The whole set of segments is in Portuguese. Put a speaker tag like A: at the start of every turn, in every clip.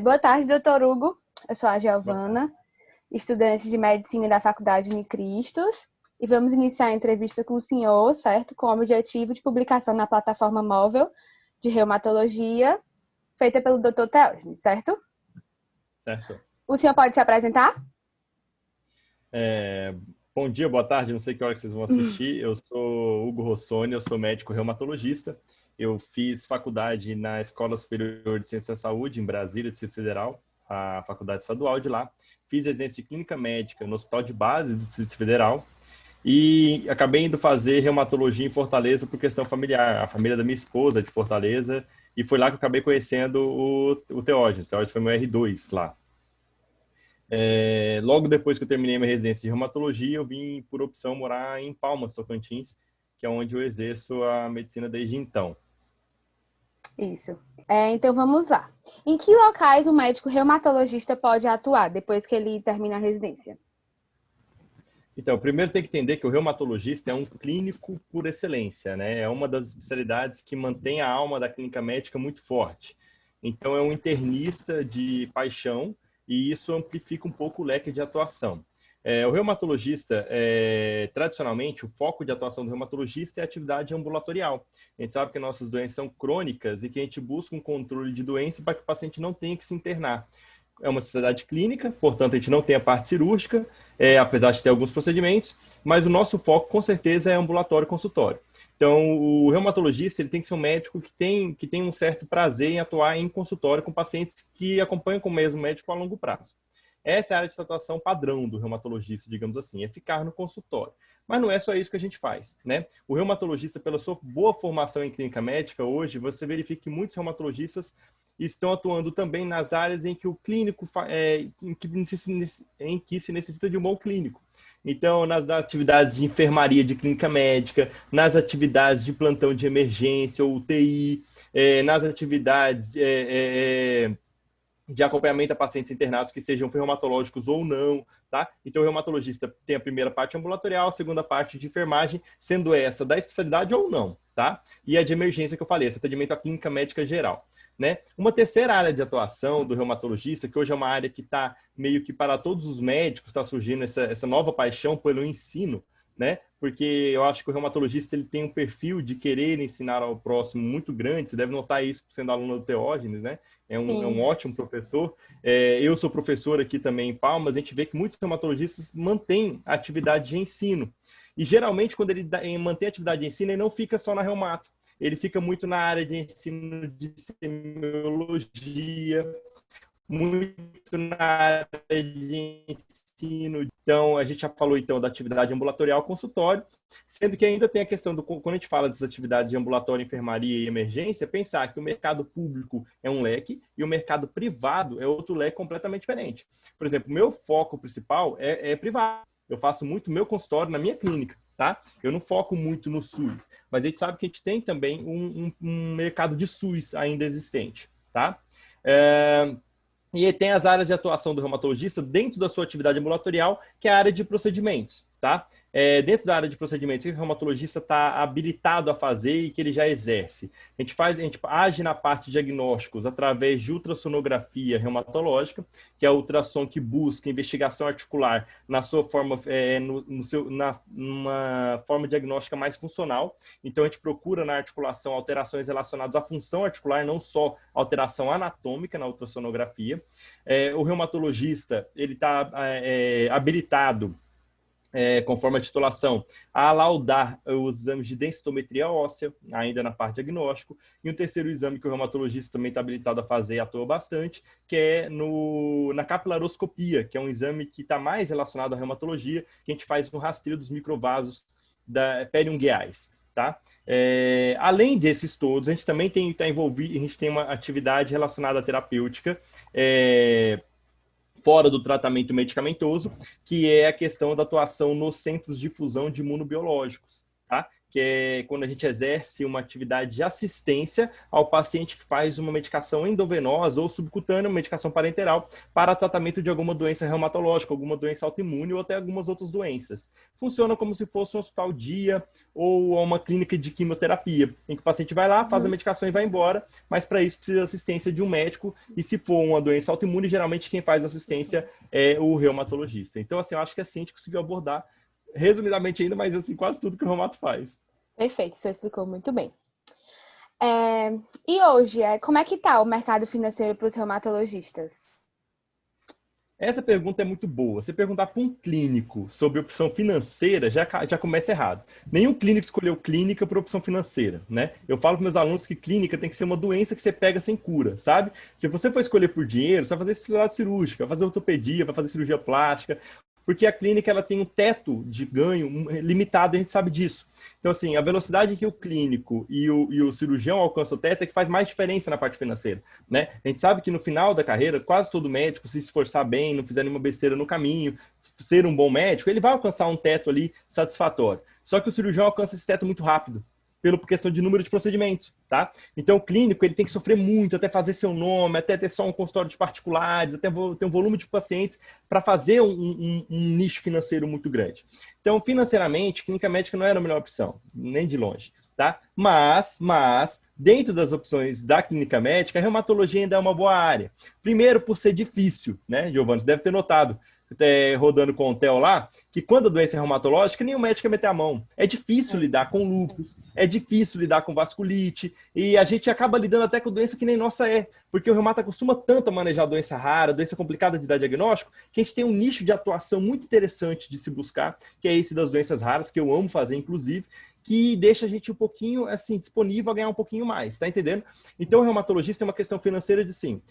A: Boa tarde, doutor Hugo. Eu sou a
B: Boa tarde.
A: Giovana, estudante de Medicina da Faculdade Unicristos, e vamos iniciar a entrevista com o senhor, certo? Com o objetivo de publicação na plataforma móvel de reumatologia, feita pelo Dr. Teógenes, certo?
B: Certo.
A: O senhor pode se apresentar?
B: Bom dia, boa tarde, não sei que hora que vocês vão assistir. Eu sou Hugo Rossoni, eu sou médico reumatologista. Eu fiz faculdade na Escola Superior de Ciência da Saúde, em Brasília, Distrito Federal, a faculdade estadual de lá. Fiz residência de clínica médica no Hospital de Base do Distrito Federal e acabei indo fazer reumatologia em Fortaleza por questão familiar. A família da minha esposa é de Fortaleza e foi lá que eu acabei conhecendo o Teógenes. O Teógenes foi meu R2 lá. Logo depois que eu terminei minha residência de reumatologia, eu vim, por opção, morar em Palmas, Tocantins, que é onde eu exerço a medicina desde então.
A: Isso. Então vamos lá. Em que locais o médico reumatologista pode atuar depois que ele termina a residência?
B: Então, primeiro tem que entender que o reumatologista é um clínico por excelência, né? É uma das especialidades que mantém a alma da clínica médica muito forte. Então, é um internista de paixão e isso amplifica um pouco o leque de atuação. O reumatologista, tradicionalmente, o foco de atuação do reumatologista é a atividade ambulatorial. A gente sabe que nossas doenças são crônicas e que a gente busca um controle de doença para que o paciente não tenha que se internar. É uma especialidade clínica, portanto, a gente não tem a parte cirúrgica, apesar de ter alguns procedimentos, mas o nosso foco, com certeza, é ambulatório e consultório. Então, o reumatologista ele tem que ser um médico que tem um certo prazer em atuar em consultório com pacientes que acompanham com o mesmo médico a longo prazo. Essa é a área de atuação padrão do reumatologista, digamos assim, é ficar no consultório. Mas não é só isso que a gente faz, né? O reumatologista, pela sua boa formação em clínica médica, hoje você verifica que muitos reumatologistas estão atuando também nas áreas em que o clínico em que se necessita de um bom clínico. Então, nas atividades de enfermaria de clínica médica, nas atividades de plantão de emergência ou UTI, nas atividades de acompanhamento a pacientes internados que sejam reumatológicos ou não, tá? Então, o reumatologista tem a primeira parte ambulatorial, a segunda parte de enfermagem, sendo essa da especialidade ou não, tá? E a de emergência que eu falei, esse atendimento à clínica médica geral. Né? Uma terceira área de atuação do reumatologista, que hoje é uma área que está meio que para todos os médicos, está surgindo essa nova paixão pelo ensino, né? Porque eu acho que o reumatologista ele tem um perfil de querer ensinar ao próximo muito grande, você deve notar isso sendo aluno do Teógenes, né? É um
A: Sim.
B: ótimo professor. Eu sou professor aqui também em Palmas, a gente vê que muitos reumatologistas mantêm a atividade de ensino. E geralmente, quando ele mantém a atividade de ensino, ele não fica só na reumato. Ele fica muito na área de ensino de semiologia, muito na área de ensino. Então, a gente já falou então da atividade ambulatorial consultório, sendo que ainda tem a questão do, quando a gente fala dessas atividades de ambulatório, enfermaria e emergência, pensar que o mercado público é um leque e o mercado privado é outro leque completamente diferente. Por exemplo, meu foco principal é privado. Eu faço muito meu consultório na minha clínica. Tá? Eu não foco muito no SUS, mas a gente sabe que a gente tem também um mercado de SUS ainda existente. Tá? E tem as áreas de atuação do reumatologista dentro da sua atividade ambulatorial, que é a área de procedimentos, tá? Dentro da área de procedimentos, o reumatologista está habilitado a fazer e que ele já exerce. A gente age na parte de diagnósticos através de ultrassonografia reumatológica, que é a ultrassom que busca investigação articular na sua forma, numa forma diagnóstica mais funcional. Então, a gente procura na articulação alterações relacionadas à função articular, não só alteração anatômica na ultrassonografia. O reumatologista ele está habilitado, conforme a titulação, a laudar os exames de densitometria óssea, ainda na parte diagnóstico, e um terceiro exame que o reumatologista também está habilitado a fazer e atua bastante, que é na capilaroscopia, que é um exame que está mais relacionado à reumatologia, que a gente faz no rastreio dos microvasos periungueais. Tá? Além desses todos, a gente também está envolvido, a gente tem uma atividade relacionada à terapêutica, fora do tratamento medicamentoso, que é a questão da atuação nos centros de fusão de imunobiológicos. Tá? que é quando a gente exerce uma atividade de assistência ao paciente que faz uma medicação endovenosa ou subcutânea, uma medicação parenteral, para tratamento de alguma doença reumatológica, alguma doença autoimune ou até algumas outras doenças. Funciona como se fosse um hospital-dia ou uma clínica de quimioterapia, em que o paciente vai lá, faz a medicação e vai embora, mas para isso precisa de assistência de um médico, e se for uma doença autoimune, geralmente quem faz assistência é o reumatologista. Então, assim, eu acho que assim a gente conseguiu abordar resumidamente ainda, mas assim, quase tudo que o reumato faz.
A: Perfeito, você explicou muito bem. E hoje, como é que está o mercado financeiro para os reumatologistas?
B: Essa pergunta é muito boa. Você perguntar para um clínico sobre opção financeira, já começa errado. Nenhum clínico escolheu clínica por opção financeira, né? Eu falo para meus alunos que clínica tem que ser uma doença que você pega sem cura, sabe? Se você for escolher por dinheiro, você vai fazer especialidade cirúrgica, vai fazer ortopedia, vai fazer cirurgia plástica, porque a clínica ela tem um teto de ganho limitado, a gente sabe disso. Então, assim, a velocidade que o clínico e o cirurgião alcançam o teto é que faz mais diferença na parte financeira, né? A gente sabe que no final da carreira, quase todo médico, se esforçar bem, não fizer nenhuma besteira no caminho, ser um bom médico, ele vai alcançar um teto ali satisfatório. Só que o cirurgião alcança esse teto muito rápido, pela questão de número de procedimentos, tá? Então, o clínico, ele tem que sofrer muito até fazer seu nome, até ter só um consultório de particulares, até ter um volume de pacientes para fazer um nicho financeiro muito grande. Então, financeiramente, clínica médica não era a melhor opção, nem de longe, tá? Mas, dentro das opções da clínica médica, a reumatologia ainda é uma boa área. Primeiro, por ser difícil, né, Giovanni? Você deve ter notado, rodando com o Theo lá, que quando a doença é reumatológica, nenhum médico quer meter a mão. É difícil lidar com lúpus, é difícil lidar com vasculite, e a gente acaba lidando até com doença que nem nossa porque o reumata acostuma tanto a manejar doença rara, doença complicada de dar diagnóstico, que a gente tem um nicho de atuação muito interessante de se buscar, que é esse das doenças raras, que eu amo fazer, inclusive, que deixa a gente um pouquinho, assim, disponível a ganhar um pouquinho mais, tá entendendo? Então, o reumatologista é uma questão financeira de, sim,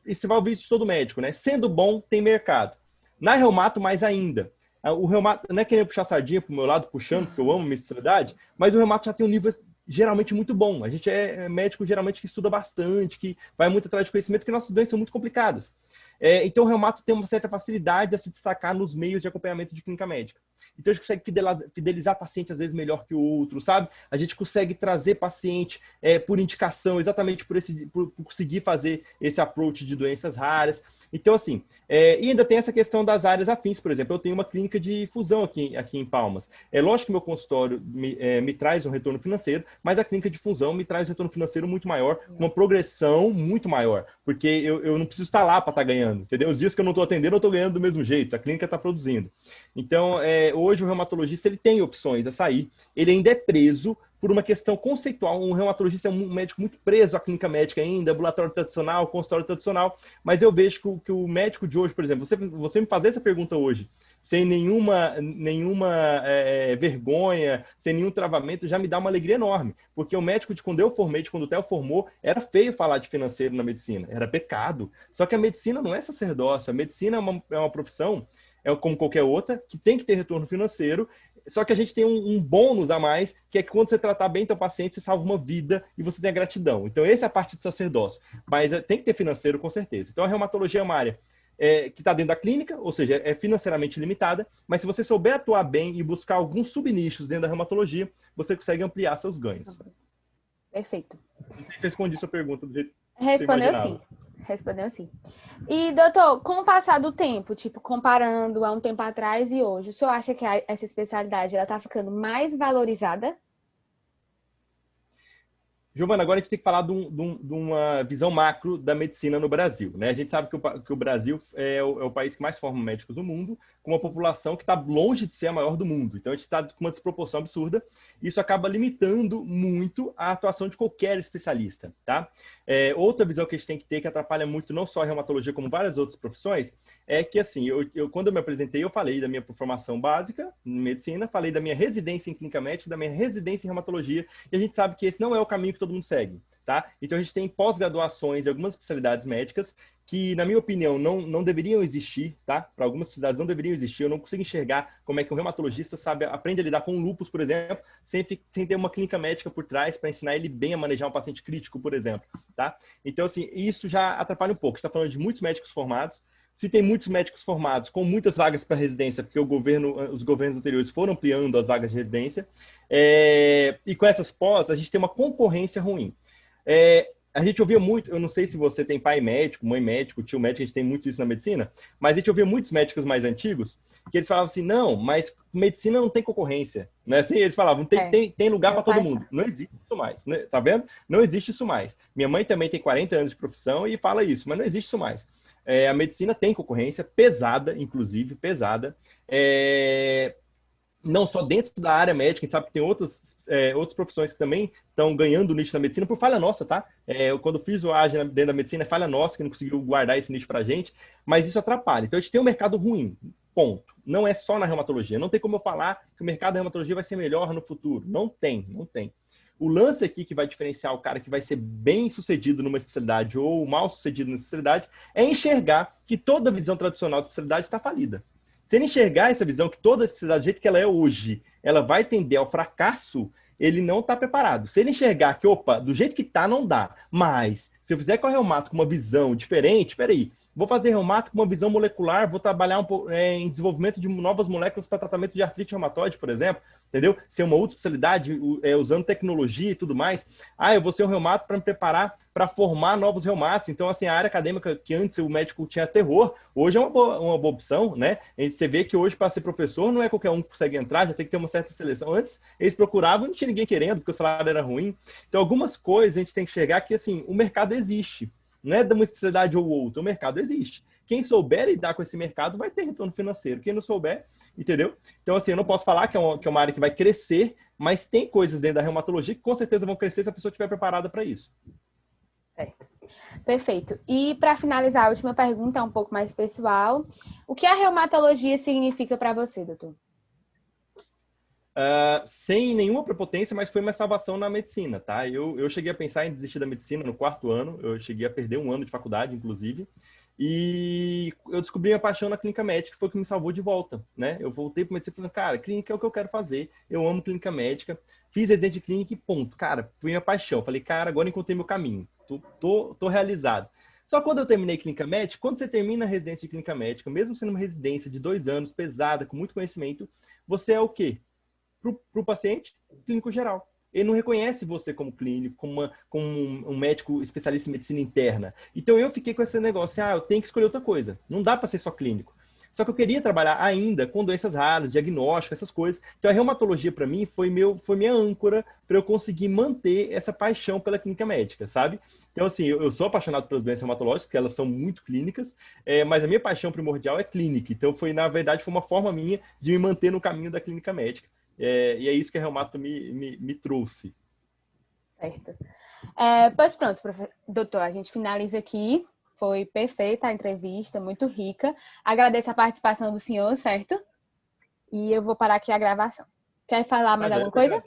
B: e você vai ouvir isso de todo médico, né? Sendo bom, tem mercado. Na reumato, mais ainda. O reumato, não é querer puxar sardinha pro meu lado, puxando, porque eu amo minha especialidade, mas o reumato já tem um nível geralmente muito bom. A gente é médico geralmente que estuda bastante, que vai muito atrás de conhecimento, porque nossas doenças são muito complicadas. Então o reumato tem uma certa facilidade a se destacar nos meios de acompanhamento de clínica médica. Então a gente consegue fidelizar paciente às vezes melhor que o outro, sabe? A gente consegue trazer paciente por indicação, exatamente por conseguir fazer esse approach de doenças raras. Então, assim, e ainda tem essa questão das áreas afins, por exemplo, eu tenho uma clínica de fusão aqui em Palmas. É lógico que meu consultório me traz um retorno financeiro, mas a clínica de fusão me traz um retorno financeiro muito maior, uma progressão muito maior, porque eu não preciso estar lá para estar ganhando, entendeu? Os dias que eu não estou atendendo, eu estou ganhando do mesmo jeito, a clínica está produzindo. Então, hoje o reumatologista ele tem opções a sair, ele ainda é preso por uma questão conceitual. Um reumatologista é um médico muito preso à clínica médica ainda, ambulatório tradicional, consultório tradicional, mas eu vejo que o médico de hoje, por exemplo, você me fazer essa pergunta hoje, sem nenhuma vergonha, sem nenhum travamento, já me dá uma alegria enorme, porque o médico de quando eu formei, de quando o Theo formou, era feio falar de financeiro na medicina, era pecado. Só que a medicina não é sacerdócio, a medicina é uma profissão, como qualquer outra, que tem que ter retorno financeiro, só que a gente tem um bônus a mais, que é que quando você tratar bem teu paciente, você salva uma vida e você tem a gratidão. Então, essa é a parte do sacerdócio. Mas tem que ter financeiro, com certeza. Então, a reumatologia é uma área que está dentro da clínica, ou seja, é financeiramente limitada, mas se você souber atuar bem e buscar alguns subnichos dentro da reumatologia, você consegue ampliar seus ganhos.
A: Perfeito.
B: Não sei se eu respondi sua pergunta do jeito que você
A: Respondeu
B: imaginava.
A: sim. Respondeu sim. E, doutor, com o passar do tempo, tipo, comparando a um tempo atrás e hoje, o senhor acha que essa especialidade ela tá ficando mais valorizada?
B: Giovana, agora a gente tem que falar de uma visão macro da medicina no Brasil, né? A gente sabe que o Brasil é o país que mais forma médicos no mundo, com uma população que está longe de ser a maior do mundo. Então, a gente está com uma desproporção absurda. Isso acaba limitando muito a atuação de qualquer especialista, tá? Outra visão que a gente tem que ter, que atrapalha muito não só a reumatologia, como várias outras profissões, é que, assim, quando eu me apresentei, eu falei da minha formação básica em medicina, falei da minha residência em clínica médica, da minha residência em reumatologia, e a gente sabe que esse não é o caminho que todo mundo segue, tá? Então, a gente tem pós-graduações em algumas especialidades médicas que, na minha opinião, não deveriam existir, tá? Para algumas especialidades não deveriam existir. Eu não consigo enxergar como é que um reumatologista aprende a lidar com lúpus, por exemplo, sem ter uma clínica médica por trás para ensinar ele bem a manejar um paciente crítico, por exemplo, tá? Então, assim, isso já atrapalha um pouco. Você está falando de muitos médicos formados, se tem muitos médicos formados com muitas vagas para residência, porque os governos anteriores foram ampliando as vagas de residência, e com essas pós, a gente tem uma concorrência ruim. A gente ouvia muito, eu não sei se você tem pai médico, mãe médico, tio médico, a gente tem muito isso na medicina, mas a gente ouvia muitos médicos mais antigos que eles falavam assim, não, mas medicina não tem concorrência, né? Assim, eles falavam, tem lugar para todo mundo. Não existe isso mais, né? Tá vendo? Não existe isso mais. Minha mãe também tem 40 anos de profissão e fala isso, mas não existe isso mais. A medicina tem concorrência, pesada, inclusive, pesada. Não só dentro da área médica, a gente sabe que tem outras profissões que também estão ganhando nicho na medicina por falha nossa, tá? Eu, quando fiz o AGE dentro da medicina, é falha nossa que não conseguiu guardar esse nicho pra gente, mas isso atrapalha. Então, a gente tem um mercado ruim, ponto. Não é só na reumatologia. Não tem como eu falar que o mercado da reumatologia vai ser melhor no futuro. Não tem, não tem. O lance aqui que vai diferenciar o cara que vai ser bem sucedido numa especialidade ou mal sucedido numa especialidade é enxergar que toda visão tradicional de especialidade está falida. Se ele enxergar essa visão que toda a especialidade, do jeito que ela é hoje, ela vai tender ao fracasso, ele não está preparado. Se ele enxergar que, opa, do jeito que está, não dá. Mas, se eu fizer com a reumato com uma visão diferente, peraí, vou fazer reumato com uma visão molecular, vou trabalhar em desenvolvimento de novas moléculas para tratamento de artrite reumatoide, por exemplo, entendeu? Ser uma outra especialidade, usando tecnologia e tudo mais. Eu vou ser um reumato para me preparar para formar novos reumatos. Então, assim, a área acadêmica que antes o médico tinha terror, hoje é uma boa opção, né? E você vê que hoje, para ser professor, não é qualquer um que consegue entrar, já tem que ter uma certa seleção. Antes, eles procuravam e não tinha ninguém querendo, porque o salário era ruim. Então, algumas coisas a gente tem que chegar que, assim, o mercado existe. Não é de uma especialidade ou outra, o mercado existe. Quem souber lidar com esse mercado vai ter retorno financeiro. Quem não souber, entendeu? Então, assim, eu não posso falar que é uma área que vai crescer, mas tem coisas dentro da reumatologia que com certeza vão crescer se a pessoa estiver preparada para isso.
A: Certo. Perfeito. E para finalizar, a última pergunta é um pouco mais pessoal. O que a reumatologia significa para você, doutor?
B: Sem nenhuma prepotência, mas foi uma salvação na medicina, tá? Eu cheguei a pensar em desistir da medicina no 4º ano, eu cheguei a perder 1 ano de faculdade, inclusive, e eu descobri minha paixão na clínica médica, que foi o que me salvou de volta, né? Eu voltei para medicina falando, cara, clínica é o que eu quero fazer, eu amo clínica médica, fiz residência de clínica e ponto. Cara, foi minha paixão. Falei, cara, agora encontrei meu caminho, tô realizado. Só quando eu terminei clínica médica, quando você termina a residência de clínica médica, mesmo sendo uma residência de 2 anos, pesada, com muito conhecimento, você é o quê? Para o paciente, clínico geral. Ele não reconhece você como clínico, como um médico especialista em medicina interna. Então eu fiquei com esse negócio, eu tenho que escolher outra coisa. Não dá para ser só clínico. Só que eu queria trabalhar ainda com doenças raras, diagnóstico, essas coisas. Então a reumatologia para mim foi minha âncora para eu conseguir manter essa paixão pela clínica médica, sabe? Então assim, eu sou apaixonado pelas doenças reumatológicas, que elas são muito clínicas, mas a minha paixão primordial é clínica. Então na verdade, foi uma forma minha de me manter no caminho da clínica médica. E é isso que a reumato me trouxe.
A: Certo. Pois pronto, doutor, a gente finaliza aqui. Foi perfeita a entrevista, muito rica. Agradeço a participação do senhor, certo? E eu vou parar aqui a gravação. Quer falar mais alguma coisa?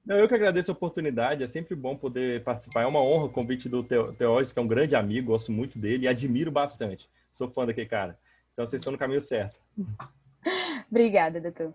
B: Não, eu que agradeço a oportunidade. É sempre bom poder participar. É uma honra o convite do Teógenes, que é um grande amigo, gosto muito dele e admiro bastante. Sou fã daquele cara. Então, vocês estão no caminho certo.
A: Obrigada, doutor.